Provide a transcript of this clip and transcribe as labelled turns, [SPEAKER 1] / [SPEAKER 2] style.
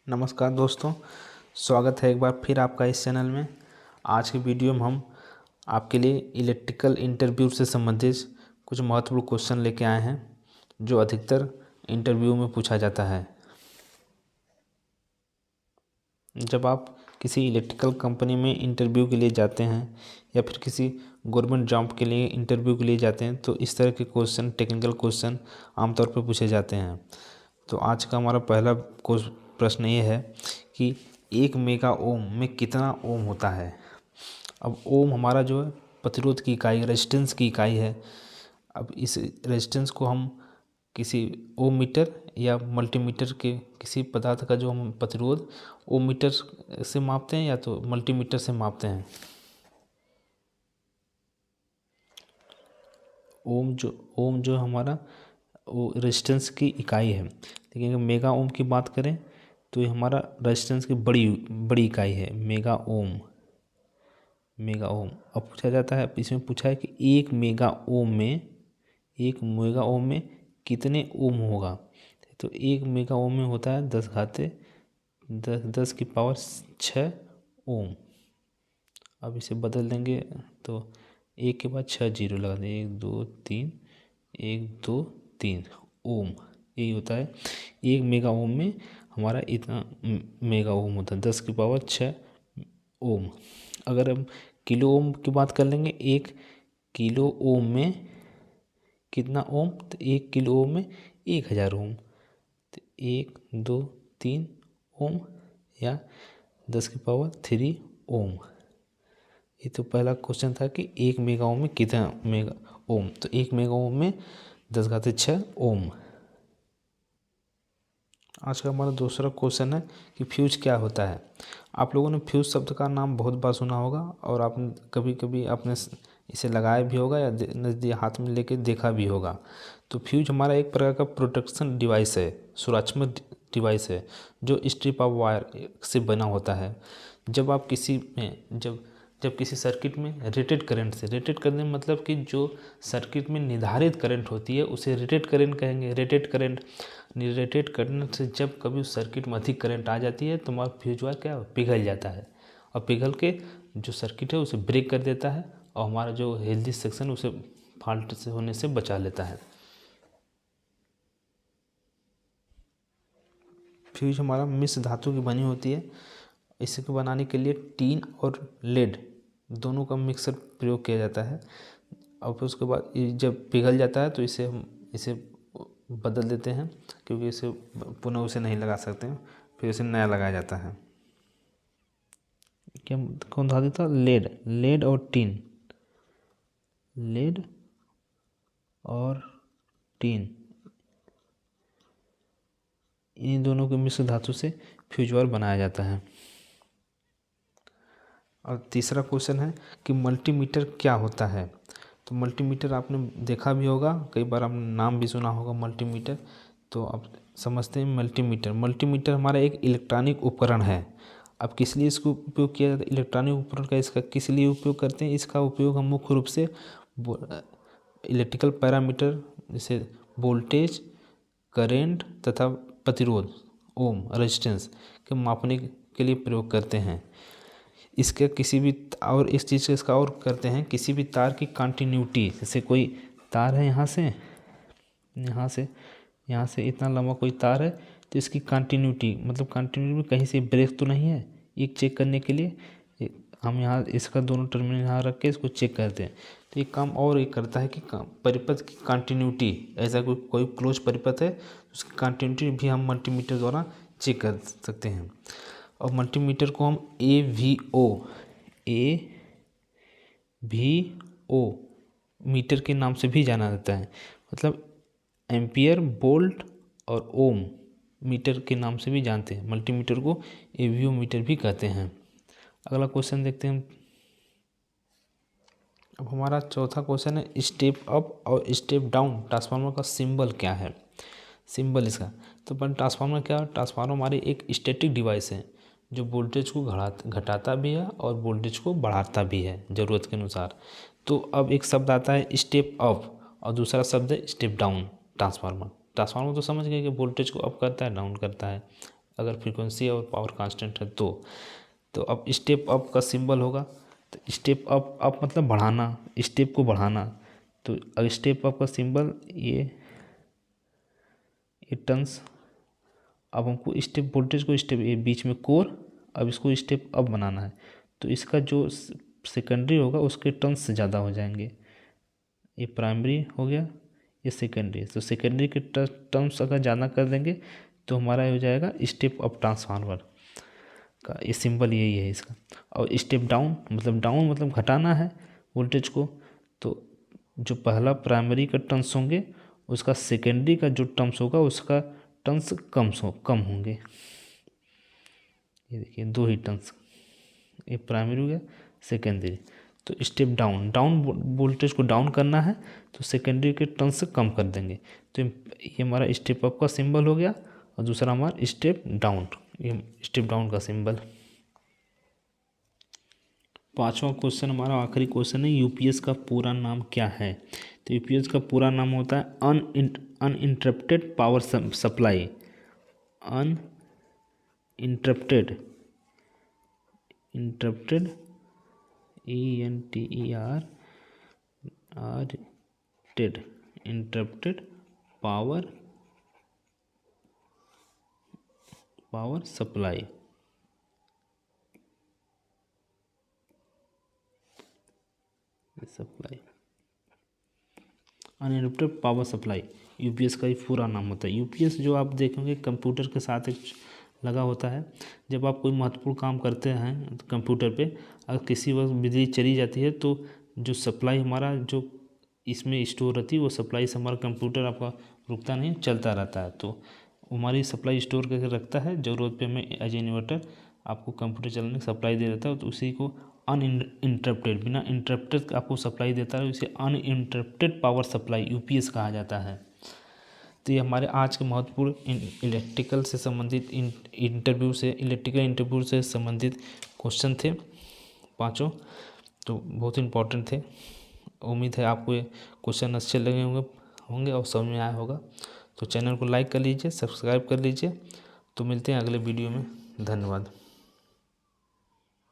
[SPEAKER 1] नमस्कार दोस्तों, स्वागत है एक बार फिर आपका इस चैनल में। आज की वीडियो में हम आपके लिए इलेक्ट्रिकल इंटरव्यू से संबंधित कुछ महत्वपूर्ण क्वेश्चन लेके आए हैं जो अधिकतर इंटरव्यू में पूछा जाता है। जब आप किसी इलेक्ट्रिकल कंपनी में इंटरव्यू के लिए जाते हैं या फिर किसी गवर्नमेंट जॉब के लिए इंटरव्यू के लिए जाते हैं तो इस तरह के क्वेश्चन, टेक्निकल क्वेश्चन आमतौर पर पूछे जाते हैं। तो आज का हमारा पहला प्रश्न ये है कि 1 मेगा ओम में कितना ओम होता है। अब ओम हमारा जो है प्रतिरोध की इकाई, रेजिस्टेंस की इकाई है। अब इस रेजिस्टेंस को हम किसी ओम मीटर या मल्टीमीटर के किसी पदार्थ का जो हम प्रतिरोध ओम मीटर से मापते हैं या तो मल्टीमीटर से मापते हैं। ओम जो हमारा वो रेजिस्टेंस की इकाई है, लेकिन अगर मेगा ओम की बात करें तो ये हमारा रेजिस्टेंस की बड़ी इकाई है, मेगा ओम। अब पूछा जाता है, इसमें पूछा है कि 1 मेगा ओम में कितने ओम होगा। तो 1 मेगा ओम में होता है 10 की पावर 6 ओम। अब इसे बदल देंगे तो 1 के बाद 6 जीरो लगा देंगे, 1 2 3 1 2 3 ओम। यही होता है 1 मेगा ओम में हमारा इतना मेगा ओम होता है, 10 की पावर 6 ओम। अगर हम किलो ओम की बात कर लेंगे, 1 किलो ओम में कितना ओम, तो 1 किलो ओम में 1000 ओम। तो 1 2 3 ओम या 10 की पावर 3 ओम। ये तो पहला क्वेश्चन था कि 1 मेगा ओम में कितना मेगा ओम। तो 1 मेगा ओम में 10⁻6 ओम। आज का हमारा दूसरा क्वेश्चन है कि फ्यूज क्या होता है। आप लोगों ने फ्यूज शब्द का नाम बहुत बार सुना होगा और आपने कभी कभी आपने इसे लगाया भी होगा या नज़दीक हाथ में लेके देखा भी होगा। तो फ्यूज हमारा एक प्रकार का प्रोटेक्शन डिवाइस है, सुरक्षात्मक डिवाइस है जो स्ट्रिप ऑफ वायर से बना होता है। जब आप किसी में जब किसी सर्किट में रेटेड करंट करने मतलब कि जो सर्किट में निर्धारित करंट होती है उसे रेटेड करंट कहेंगे। रेटेड करंट से जब कभी उस सर्किट में अधिक करंट आ जाती है तो हमारा फ्यूज वायर क्या पिघल जाता है और पिघल के जो सर्किट है उसे ब्रेक कर देता है और हमारा जो हेल्दी सेक्शन उसे फॉल्ट से होने से बचा लेता है। फ्यूज हमारा मिश्र धातु की बनी होती है। इसे बनाने के लिए टीन और लेड दोनों का मिक्सर प्रयोग किया जाता है और फिर उसके बाद जब पिघल जाता है तो इसे बदल देते हैं, क्योंकि इसे पुनः उसे नहीं लगा सकते हैं, फिर इसे नया लगाया जाता है। क्या कौन धातु था? लेड और टीन। लेड और टीन, इन दोनों के मिश्र धातु से फ्यूज वायर बनाया जाता है। और तीसरा क्वेश्चन है कि मल्टीमीटर क्या होता है। तो मल्टीमीटर आपने देखा भी होगा, कई बार आपने नाम भी सुना होगा मल्टीमीटर। तो अब समझते हैं मल्टीमीटर हमारा एक इलेक्ट्रॉनिक उपकरण है। अब किस लिए इसको उपयोग किया जाता है? इलेक्ट्रॉनिक उपकरण का इसका किस लिए उपयोग करते हैं? इसका उपयोग हम मुख्य रूप से इलेक्ट्रिकल पैरामीटर जैसे वोल्टेज, करेंट तथा प्रतिरोध ओम, रेजिस्टेंस के मापने के लिए प्रयोग करते हैं। इसके किसी भी और इस चीज़ से इसका और करते हैं किसी भी तार की कंटिन्यूटी, जैसे कोई तार है यहाँ से इतना लंबा कोई तार है तो इसकी कंटिन्यूटी मतलब कंटिन्यूटी में कहीं से ब्रेक तो नहीं है, ये चेक करने के लिए हम यहाँ इसका दोनों टर्मिनल यहाँ रख के इसको चेक करते हैं। तो ये काम और ये करता है कि परिपथ की कंटिन्यूटी, ऐसा कोई क्लोज परिपथ है उसकी कंटिन्यूटी भी हम मल्टीमीटर द्वारा चेक कर सकते हैं। और मल्टीमीटर को हम AVO मीटर के नाम से भी जाना जाता है, मतलब एम्पियर, वोल्ट और ओम मीटर के नाम से भी जानते हैं। मल्टीमीटर को AVO मीटर भी कहते हैं। अगला क्वेश्चन देखते हैं। अब हमारा चौथा क्वेश्चन है स्टेप अप और स्टेप डाउन ट्रांसफार्मर का सिंबल क्या है। सिंबल इसका तो ट्रांसफार्मर क्या है? ट्रांसफार्मर हमारी एक स्टैटिक डिवाइस है जो वोल्टेज को घटाता भी है और वोल्टेज को बढ़ाता भी है ज़रूरत के अनुसार। तो अब एक शब्द आता है स्टेप अप और दूसरा शब्द है स्टेप डाउन। ट्रांसफार्मर तो समझ गए कि वोल्टेज को अप करता है, डाउन करता है। अगर फ्रीक्वेंसी और पावर कांस्टेंट है तो अब स्टेप अप का सिंबल होगा, तो स्टेप अप मतलब बढ़ाना, स्टेप को बढ़ाना। तो अब स्टेप अप का सिंबल ये टर्न्स। अब हमको स्टेप वोल्टेज को स्टेप, ये बीच में कोर, अब इसको स्टेप अप बनाना है, तो इसका जो सेकेंडरी होगा उसके टर्न्स ज़्यादा हो जाएंगे। ये प्राइमरी हो गया, ये सेकेंडरी, तो सेकेंडरी के टर्म्स अगर ज़्यादा कर देंगे तो हमारा हो जाएगा स्टेप अप ट्रांसफार्मर का, ये सिंबल यही है इसका। और स्टेप डाउन मतलब घटाना है वोल्टेज को, तो जो पहला प्राइमरी का टर्न्स होंगे उसका सेकेंडरी का जो टर्म्स होगा उसका टर्न्स कम होंगे। ये देखिए 2 ही टर्न्स, ये प्राइमरी हो गया, सेकेंडरी। तो स्टेप डाउन वोल्टेज को डाउन करना है तो सेकेंडरी के टर्न्स कम कर देंगे। तो ये हमारा स्टेप अप का सिंबल हो गया, और दूसरा हमारा स्टेप डाउन, ये स्टेप डाउन का सिंबल। 5वां क्वेश्चन हमारा आखिरी क्वेश्चन है, यूपीएस का पूरा नाम क्या है? तो यूपीएस का पूरा नाम होता है uninterrupted power supply. Uninterrupted interrupted power supply. Uninterrupted power supply UPS का ही पूरा नाम होता है। यूपीएस जो आप देखेंगे कंप्यूटर के साथ एक लगा होता है। जब आप कोई महत्वपूर्ण काम करते हैं तो कंप्यूटर पे अगर किसी वक्त बिजली चली जाती है तो जो सप्लाई हमारा जो इसमें स्टोर रहती है वो सप्लाई से हमारा कंप्यूटर आपका रुकता नहीं, चलता रहता है। तो हमारी सप्लाई स्टोर करके रखता है, ज़रूरत पे हमें एज इन्वर्टर आपको कंप्यूटर चलाने की सप्लाई दे रहता है, तो उसी को अनइंटरप्टेड, बिना इंटरप्टेड आपको सप्लाई देता है, इसे अनइंटरप्टेड पावर सप्लाई यूपीएस कहा जाता है। तो ये हमारे आज के महत्वपूर्ण इलेक्ट्रिकल इंटरव्यू से संबंधित क्वेश्चन थे 5, तो बहुत इम्पोर्टेंट थे। उम्मीद है आपको ये क्वेश्चन अच्छे लगे होंगे और समझ में आया होगा। तो चैनल को लाइक कर लीजिए, सब्सक्राइब कर लीजिए। तो मिलते हैं अगले वीडियो में, धन्यवाद।